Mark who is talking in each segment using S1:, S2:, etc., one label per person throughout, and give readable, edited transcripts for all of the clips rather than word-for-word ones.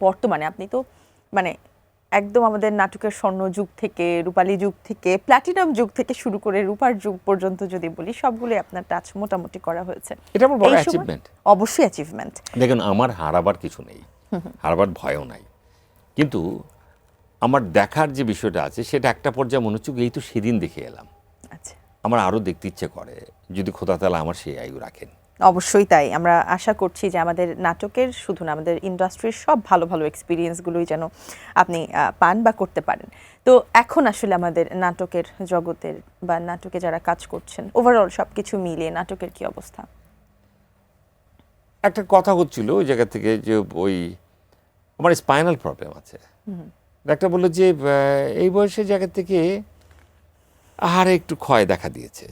S1: বর্তমানে আপনি তো মানে একদম আমাদের নাটকের স্বর্ণ যুগ থেকে রূপালী যুগ থেকে প্ল্যাটিনাম যুগ থেকে শুরু করে রূপার যুগ পর্যন্ত যদি বলি সবগুলোই আপনার টাচ মোটামুটি করা হয়েছে।
S2: এটা আমার বড় অ্যাচিভমেন্ট।
S1: অবশ্যই অ্যাচিভমেন্ট।
S2: দেখুন আমার হারাবার কিছু নেই, হারাবার ভয়ও নাই, কিন্তু আমার দেখার যে বিষয়টা আছে সেটা একটা পর্যায়ে মনে হচ্ছে এই তো সেদিন দেখে এলাম,
S1: আচ্ছা
S2: আমার আরও দেখতে ইচ্ছে করে যদি খোদা তাআলা আমার সেই আয়ু রাখেন।
S1: অবশ্যই তাই। আমরা আশা করছি যে আমাদের নাটকের শুধু না আমাদের ইন্ডাস্ট্রির সব ভালো ভালো এক্সপিরিয়েন্সগুলোই যেন আপনি পান বা করতে পারেন। তো এখন আসলে আমাদের নাটকের জগতের বা নাটকে যারা কাজ করছেন ওভারঅল সব কিছু মিলিয়ে নাটকের কি অবস্থা?
S2: একটা কথা হচ্ছিল ওই জায়গা থেকে যে ওই আমার স্পাইনাল প্রবলেম আছে, ডাক্তার বললো যে এই বয়সের জায়গা থেকে আহারে একটু ক্ষয় দেখা দিয়েছে,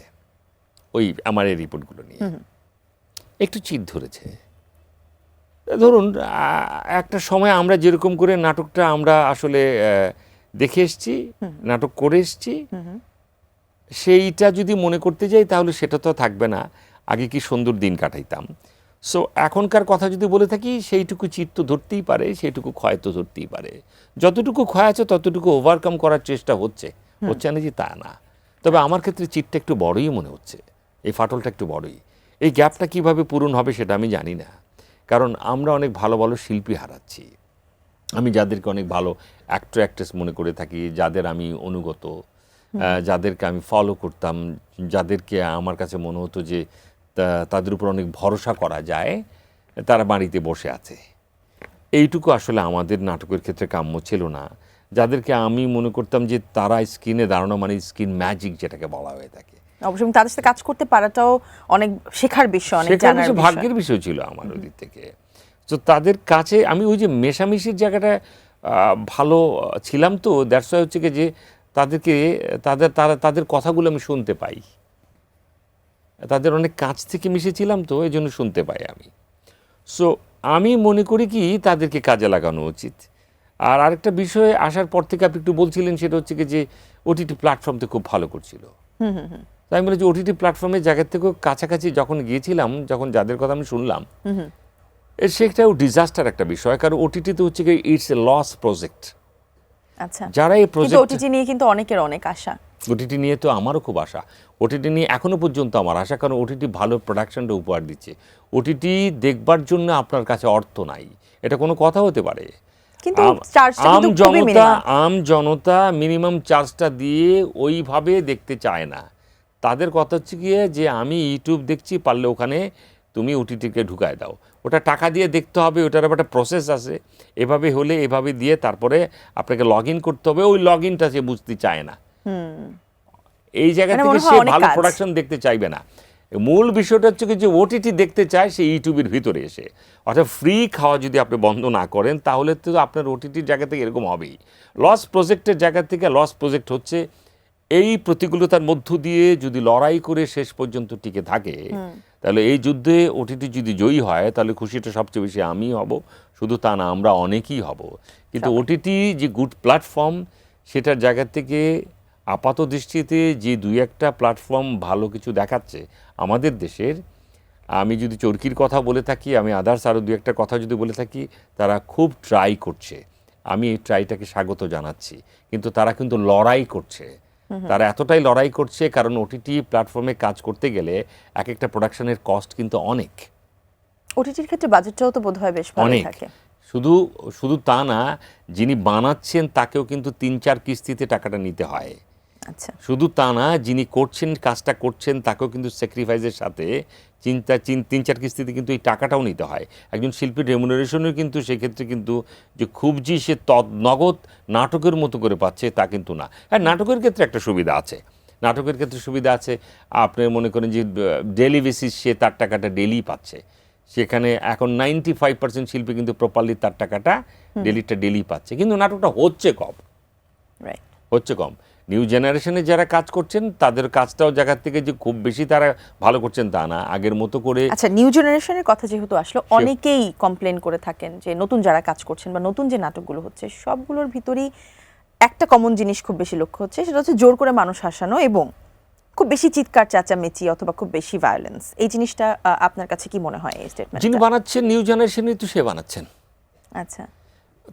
S2: ওই আমার এই রিপোর্টগুলো নিয়ে একটু চিট ধরেছে। ধরুন একটা সময় আমরা যেরকম করে নাটকটা আমরা আসলে দেখে এসছি, নাটক করে এসছি, সেইটা যদি মনে করতে যাই তাহলে সেটা তো থাকবে না। আগে কি সুন্দর দিন কাটাইতাম। সো এখনকার কথা যদি বলে থাকি সেইটুকু চিট তো ধরতেই পারে, সেইটুকু ক্ষয় তো ধরতেই পারে। যতটুকু ক্ষয় আছে ততটুকু ওভারকাম করার চেষ্টা হচ্ছে, হচ্ছে না যে তা না। তবে আমার ক্ষেত্রে চিটটা একটু বড়ই মনে হচ্ছে, এই ফাটলটা একটু বড়ই। এই গ্যাপটা কিভাবে পূরণ হবে সেটা আমি জানি না, কারণ আমরা অনেক ভালো ভালো শিল্পী হারাচ্ছি। আমি যাদেরকে অনেক ভালো অ্যাক্টর অ্যাক্ট্রেস মনে করে থাকি, যাদের আমি অনুগত, যাদেরকে আমি ফলো করতাম, যাদেরকে আমার কাছে মনে হতো যে তাদের উপর অনেক ভরসা করা যায়, তারা বাড়িতে বসে আছে। এইটুকু আসলে আমাদের নাটকের ক্ষেত্রে কাম্য ছিল না। যাদেরকে আমি মনে করতাম যে তারা স্ক্রিনে দাঁড়ানো মানে স্ক্রিন ম্যাজিক যেটাকে বলা হয়ে থাকে,
S1: অবশ্যই তাদের সাথে কাজ করতে পারাটাও অনেক শেখার বিষয়, অনেক জানার বিষয়,
S2: ভাগ্যের বিষয় ছিল আমার ওই দিক থেকে। তো তাদের কাছে আমি ওই যে মেশামেশির জায়গাটা ভালো ছিলাম, তো দ্যাটস ওয়াই হচ্ছে কি যে তাদেরকে তাদের কথাগুলো আমি শুনতে পাই, তাদের অনেক কাছ থেকে মিশেছিলাম, তো এই জন্য শুনতে পাই আমি। সো আমি মনে করি কি তাদেরকে কাজে লাগানো উচিত। আর আরেকটা বিষয়ে আসার পর থেকে আপনি একটু বলছিলেন, সেটা হচ্ছে কি যে ওটিটি প্ল্যাটফর্মতে খুব ভালো করছিল। তাই আমি বলি যে ওটিটি প্ল্যাটফর্মের জায়গার থেকেও কাছাকাছি যখন গিয়েছিলাম, যখন যাদের কথা আমি শুনলাম, সেটাও ডিজাস্টার একটা বিষয়, কারণ ওটিটিতে হচ্ছে কি ইটস এ লস প্রজেক্ট।
S1: আচ্ছা,
S2: যারা এই প্রজেক্ট
S1: ওটিটি নিয়ে কিন্তু অনেকের অনেক আশা,
S2: ওটিটি নিয়ে তো আমারও খুব আশা, ওটিটি নিয়ে এখনো পর্যন্ত আমার আশা, কারণ ওটিটি ভালো প্রোডাকশনটা উপহার দিচ্ছে। ওটিটি দেখবার জন্য আপনার কাছে অর্থ নাই, এটা কোনো কথা হতে পারে,
S1: কিন্তু চার্জটা কিন্তু খুবই মিনিমাম।
S2: আম জনতা মিনিমাম চার্জটা দিয়ে ওইভাবে দেখতে চায় না। তাদের কথা হচ্ছে গিয়ে যে আমি ইউটিউব দেখছি, পারলে ওখানে তুমি ওটিটিকে ঢুকায় দাও, ওটা টাকা দিয়ে দেখতে হবে, ওটার একটা প্রসেস আছে, এভাবে হলে এভাবে দিয়ে তারপরে আপনাকে লগ ইন করতে হবে, ওই লগ ইনটা সে বুঝতে চায় না। এই জায়গা থেকে সে ভালো প্রোডাকশন দেখতে চাইবে না। মূল বিষয়টা হচ্ছে যে ওটিটি দেখতে চায় সে ইউটিউবের ভিতরে এসে, অর্থাৎ ফ্রি খাওয়া যদি আপনি বন্ধ না করেন তাহলে তো আপনার ওটিটির জায়গা থেকে এরকম হবেই। লস প্রজেক্টের জায়গা থেকে লস প্রজেক্ট হচ্ছে এই প্রতিকূলতার মধ্য দিয়ে যদি লড়াই করে শেষ পর্যন্ত টিকে থাকে, তাহলে এই যুদ্ধে ওটিটি যদি জয়ী হয় তাহলে খুশিটা সবচেয়ে বেশি আমি হব, শুধু তা না আমরা অনেকেই হব। কিন্তু ওটিটি যে গুড প্ল্যাটফর্ম, সেটার জায়গা থেকে আপাত দৃষ্টিতে যে দুই একটা প্ল্যাটফর্ম ভালো কিছু দেখাচ্ছে আমাদের দেশের, আমি যদি চরকির কথা বলে থাকি, আমি আদার্স আরও দু একটা কথা যদি বলে থাকি, তারা খুব ট্রাই করছে, আমি এই ট্রাইটাকে স্বাগত জানাচ্ছি। কিন্তু তারা কিন্তু লড়াই করছে, তারা এতটাই লড়াই করছে কারণ ওটিটি প্ল্যাটফর্মে কাজ করতে গেলে এক একটা প্রোডাকশনের কস্ট কিন্তু অনেক।
S1: ওটিটির ক্ষেত্রে বাজেটটাও তো বোধহয় বেশ ভালো থাকে।
S2: শুধু তা না, যিনি বানাচ্ছেন তাকেও কিন্তু 3-4 কিস্তিতে টাকাটা নিতে হয়।
S1: আচ্ছা,
S2: শুধু তা না, যিনি করছেন কাজটা করছেন তাকেও কিন্তু স্যাক্রিফাইসের সাথে 3-4 কিস্তিতে কিন্তু এই টাকাটাও নিতে হয়। একজন শিল্পীর রেমুনারেশনও কিন্তু সেক্ষেত্রে কিন্তু যে খুব যে সে নগদ নাটকের মতো করে পাচ্ছে তা কিন্তু না। হ্যাঁ, নাটকের ক্ষেত্রে একটা সুবিধা আছে, নাটকের ক্ষেত্রে সুবিধা আছে, আপনি মনে করেন যে ডেলি বেসিস সে তার টাকাটা ডেলি পাচ্ছে। সেখানে এখন 95% শিল্পী কিন্তু প্রপারলি তার টাকাটা ডেলি পাচ্ছে, কিন্তু নাটকটা হচ্ছে কম। নিউ জেনারেশনে যারা কাজ করছেন তাদের কাজটাও জায়গার থেকে যে খুব বেশি তারা ভালো করছেন তা না, আগের মতো করে।
S1: আচ্ছা, নিউ জেনারেশনের কথা যেহেতু আসলো, অনেকেই কমপ্লেন করে থাকেন যে নতুন যারা কাজ করছেন বা নতুন যে নাটকগুলো হচ্ছে সবগুলোর ভিতরেই একটা কমন জিনিস খুব বেশি লক্ষ্য হচ্ছে, সেটা হচ্ছে জোর করে মানুষ হাসানো এবং খুব বেশি চিৎকার চেঁচামেচি অথবা খুব বেশি ভায়োলেন্স। এই জিনিসটা আপনার কাছে কি মনে হয় এই স্টেটমেন্টটা?
S2: যিনি বানাচ্ছেন নিউ জেনারেশনই তো সে বানাচ্ছেন।
S1: আচ্ছা,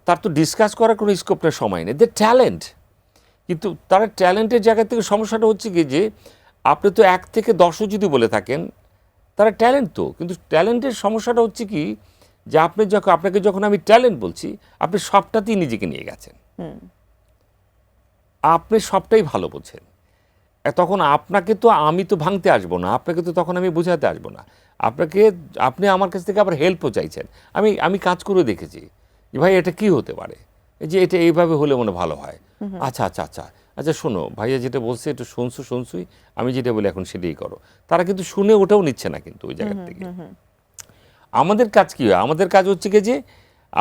S2: তার তো ডিসকাস করার কোনো স্কোপটার সময় নেই, দে ট্যালেন্ট। কিন্তু তারা ট্যালেন্টের জায়গা থেকে সমস্যাটা হচ্ছে কি যে আপনি তো 1 থেকে 10ও যদি বলে থাকেন তারা ট্যালেন্ট তো, কিন্তু ট্যালেন্টের সমস্যাটা হচ্ছে কি যে আপনাকে যখন আমি ট্যালেন্ট বলছি আপনি সবটাতেই নিজেকে নিয়ে গেছেন, আপনি সবটাই ভালো বোঝেন। তখন আপনাকে তো আমি তো ভাঙতে আসবো না, আপনাকে তো তখন আমি বোঝাতে আসবো না, আপনি আমার কাছ থেকে আবার হেল্পও চাইছেন। আমি কাজ করে দেখেছি যে ভাই এটা কি হতে পারে, এই যে এটা এইভাবে হলে মনে ভালো হয়। আচ্ছা আচ্ছা আচ্ছা আচ্ছা শোনো ভাইয়া যেটা বলছে একটু শুনছুই, আমি যেটা বলি এখন সেটাই করো। তারা কিন্তু শুনে ওটাও নিচ্ছে না কিন্তু ওই জায়গা থেকে। আমাদের কাজ কি হয়? আমাদের কাজ হচ্ছে কি যে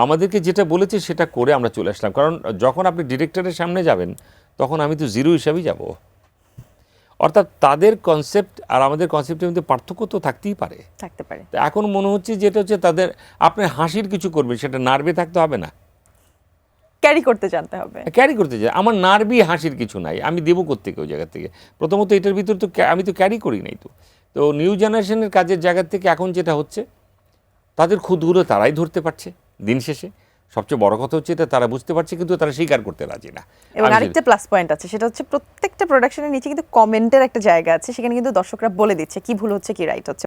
S2: আমাদেরকে যেটা বলেছে সেটা করে আমরা চলে আসলাম। কারণ যখন আপনি ডিরেক্টরের সামনে যাবেন তখন আমি তো জিরো হিসাবেই যাব। অর্থাৎ তাদের কনসেপ্ট আর আমাদের কনসেপ্টের মধ্যে পার্থক্য তো থাকতেই পারে।
S1: থাকতে পারে।
S2: তো এখন মনে হচ্ছে যেটা হচ্ছে তাদের আপনি হাসির কিছু করবেন সেটা নার্ভে থাকতে হবে না,
S1: ক্যারি করতে জানতে হবে।
S2: ক্যারি করতে চাই। আমার নার্ভই হাসির কিছু নাই, আমি দেবো কোত্থেকে ওই জায়গা থেকে? প্রথমত এটার ভিতর তো আমি তো ক্যারি করি নাই। তো নিউ জেনারেশনের কাজের জায়গা থেকে এখন যেটা হচ্ছে তাদের খুঁতগুলো তারাই ধরতে পারছে। দিন শেষে সবচেয়ে বড় কথা হচ্ছে এটা তারা বুঝতে পারছে, কিন্তু তারা স্বীকার করতে রাজি না।
S1: এবং আরেকটা প্লাস পয়েন্ট আছে, সেটা হচ্ছে প্রত্যেকটা প্রোডাকশনের নিচে কিন্তু কমেন্টের একটা জায়গা আছে, সেখানে কিন্তু দর্শকরা বলে দিচ্ছে কি ভুল হচ্ছে কি রাইট হচ্ছে।